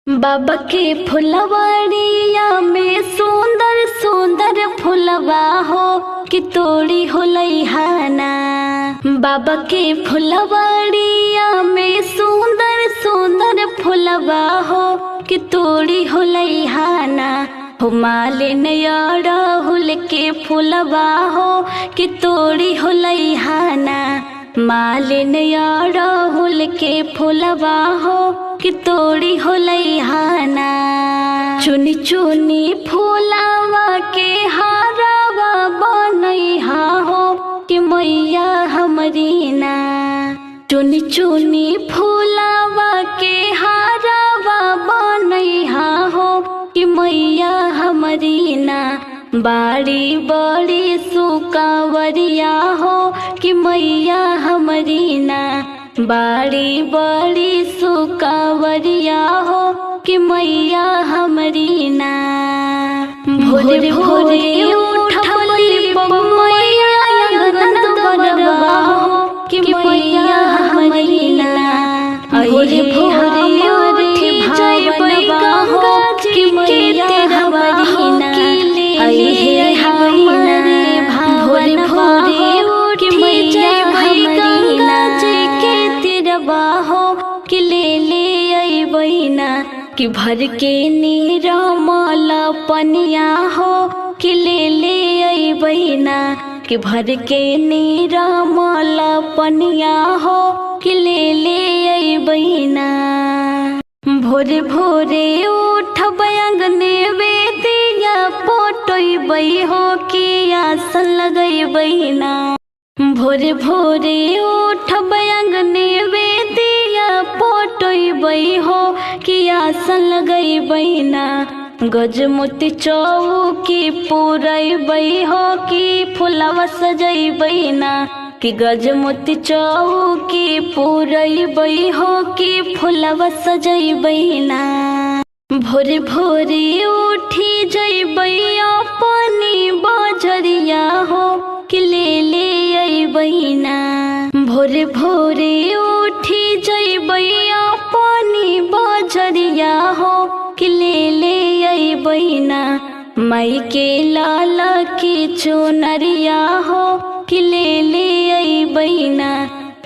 बाबा के फुलवाड़िया में सुंदर सुंदर फुलवा हो कि तोड़ी हो लइहाना। बाबा के फुलवाड़िया में सुंदर सुंदर फुलवा हो कि तोड़ी हो लइहाना। हो मालिन अड़हुल के फुलवा हो कि तोड़ी हो लइहाना। मालिन अड़हुल के फुलवा हो कि तोड़ी हो लइहाना। चुनी चुनी फूलावा के हारावा बनैहा हो कि मैया हमरी ना। चुनी चुनी फूलावा के हारावा बनैहा हो कि मैया हमरी ना। बाड़ी बड़ी सुकावरिया हो कि मैया हमरी ना। बाड़ी बड़ी सुकावरिया हो कि मैया हमरी ना। भोरे भोरे उठली मैया अंगनवा हो कि मैया हमरी ना। भोरे भोरे उठी जइबै गंगा जी के हमरी ना। अहे हमरे भोरे भोरे उठी जइबै गंगा जी के तिरवा हो कि ले अइबै ना। कि भर के निरमल पनिया हो कि ले अइबै ना। कि भर के निरमल पनिया हो कि ले अइबै ना। भोरे भोरे उठबै अंगने बेदिया पोटैबै हो कि आसन लगैबै ना। भोरे भोरे उठबै अंगने बेदिया पोटैबै हो कि आसन लगैबै ना। गजमोती चौकी पुरैबै हो कि फुलवा सजैबै ना। कि गजमोती चौकी पुरैबै हो कि फुलवा सजैबै ना। भोरे भोरे उठी जइबै अपनी बजरिया हो कि ले अइबै ना। भोरे भोरे उठी जइबै अपनी बजरिया हो कि ले अइबै ना। माई के लाल की चुनरिया हो कि ले अइबै ना।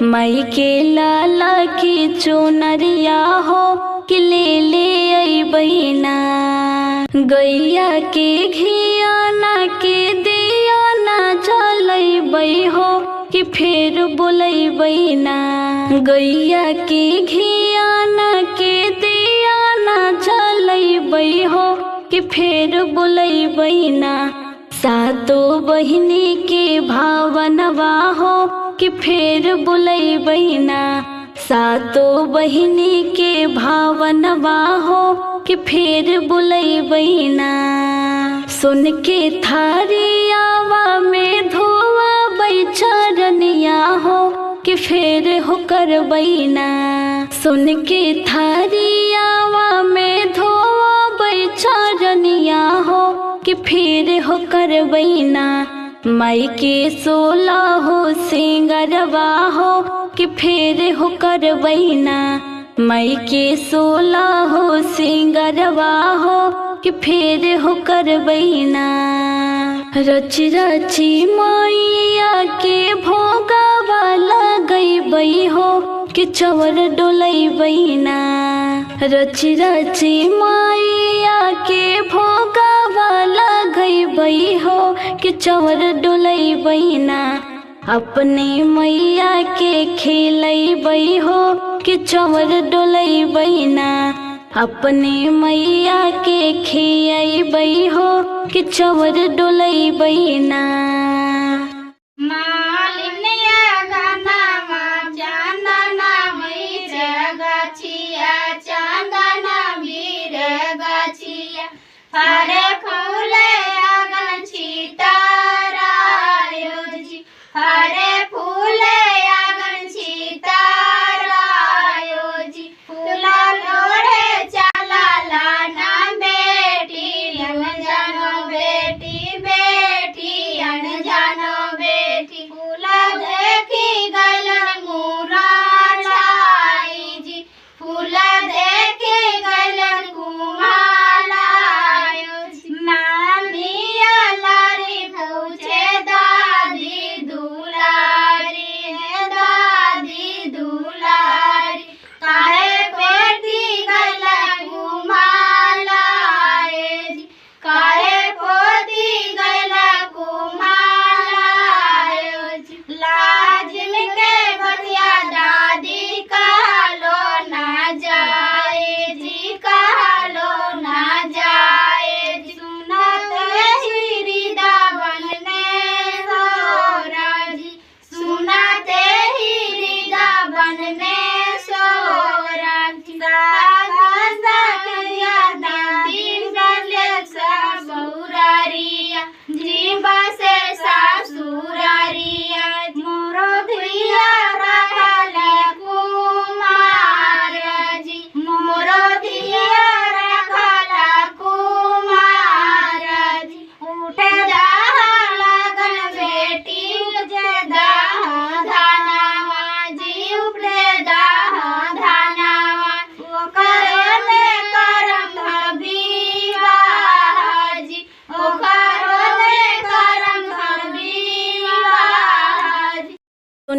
माई के लाल की चुनरिया हो कि ले अइबै ना। गैया के घियाना के दियाना जलैबै हो कि फेर बोलैबै ना। गैया के घियाना के दियाना जलैबै हो कि फेर बोलैबै ना। सातो बहिनी के भावनवा हो कि फेर बोलैबै ना। सातो बहिनी के भावनवा हो कि फेर बोलैबै ना। सुन के थारियावा में धोवबै चरनिया हो कि फेर हो करबै ना। सुन के थारियावा में धोवबै चरनिया हो कि फेर हो करबै ना। माई के 16 सिंगरवा हो कि फेर हो करबै ना। माई के 16 सिंगरवा हो कि फेर हो करबै ना। रची रची मैया के भोगवा लगैबै हो कि चवर डोलैबै ना। रची रची मैया के भोगवा लगैबै हो कि चवर डोलैबै ना। अपने मैया के खिलैबै हो कि चवर डोलैबै ना। अपने मैया के खियैबै हो कि चवर डोलैबै ना। हरे फूले अगन छितारायो जी। हरे फूले अगन छितारायो जी। फूला लोड़े चला लाना बेटी अनजानो बेटी बेटी अनजानो बेटी। फूला देखी गलन मुरारी जी। फूला देखी गलन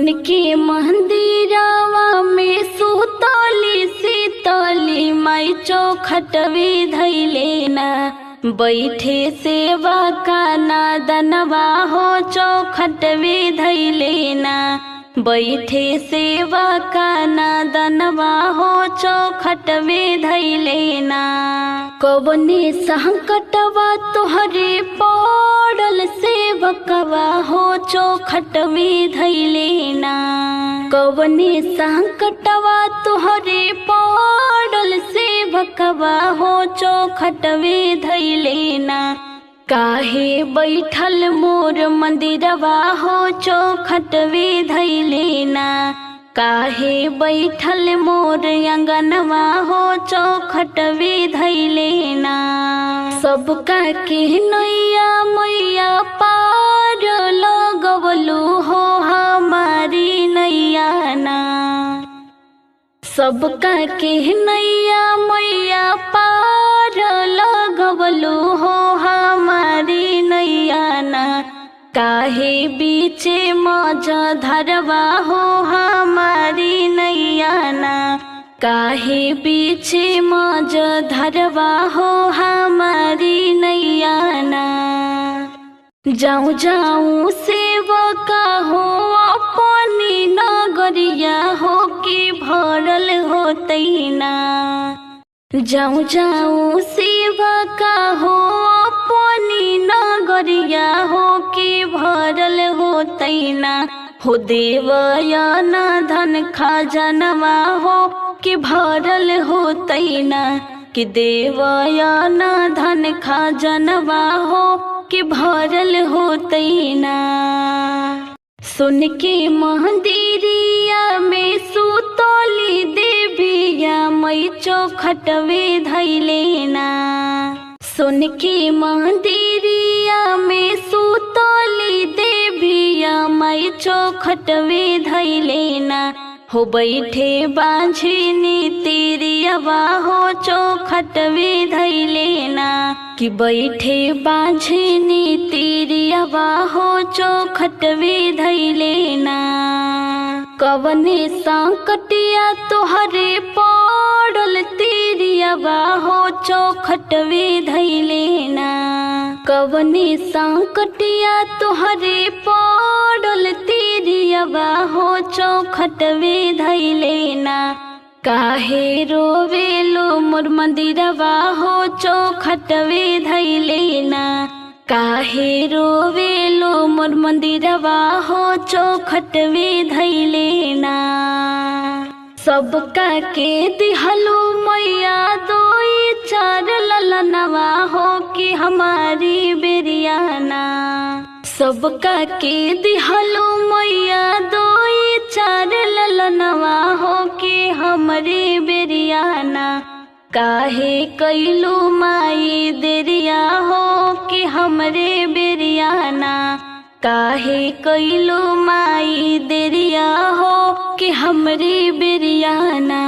सुन के मंदिरवा में सुतली शीतली माई चौखटवे धैले ना बैठे सेवा का नादनवा हो चौखटवे धैले ना बैठे सेवा का नादनवा हो चौखटवे धैले ना कवने संकटवा तोहरे पड़ल सेवकवा हो चौखटवे धैले ना कवने संकटवा तोहरे पड़ल सेवकवा हो चौखटवे धैले ना काहे बैठल मोर मंदिरवा हो चौखटवे धैले ना काहे बैठल मोर अंगनवा हो चौखटवे धैले ना सबका के नैया मैया पार लगवलू हो हमारी नैया ना सबका के नैया मैया पार लगवलू हो हमारी नैया ना काहे बीचे मज धरवा हो हमारी नैया ना काहे बीचे मज धरवा हो हमारी नैया ना जाऊं जाऊं सेवका हो अपनी नगरिया हो कि भरल होतै ना जाऊं जाऊं सेवका हो अपनी नगरिया हो कि भरल होतै ना हो देवयाना धन खजानवा हो कि भरल होतै ना कि देवयाना धन खजानवा हो कि भरल होतै ना सुन के मंदिरिया में सुतली देविया मई चौखटवे धैले ना सुन के मंदिरिया में सुतली देविया मई चौखटवे धैले ना हो बैठे बांझिनी तिरियवा हो चौखटवे धैले ना कि बैठे बांझिनी तिरियवा हो चौखटवे धैले ना कवने संकटिया तोहरे पड़ल तिरियवा हो चौखटवे धैले ना कवने संकटिया तोहरे पड़ल तिरियवा हो चौखटवे धैले ना काहे रोवेलो मोर मंदिरवा हो चौखटवे धैले ना काहे रोवेलो मोर मंदिरवा हो चौखटवे धैले ना सबका के दिहलो मैया दोई चार ललनवा हो कि हमारी बेरियाना सबका के दिहलो मैया दोई चार ललनवा हो कि हमरे बेरियाना काहे कैलू माई देरिया हो कि हमरे बेरियाना काहे कैलू माई देरिया हो कि हमरे बेरियाना।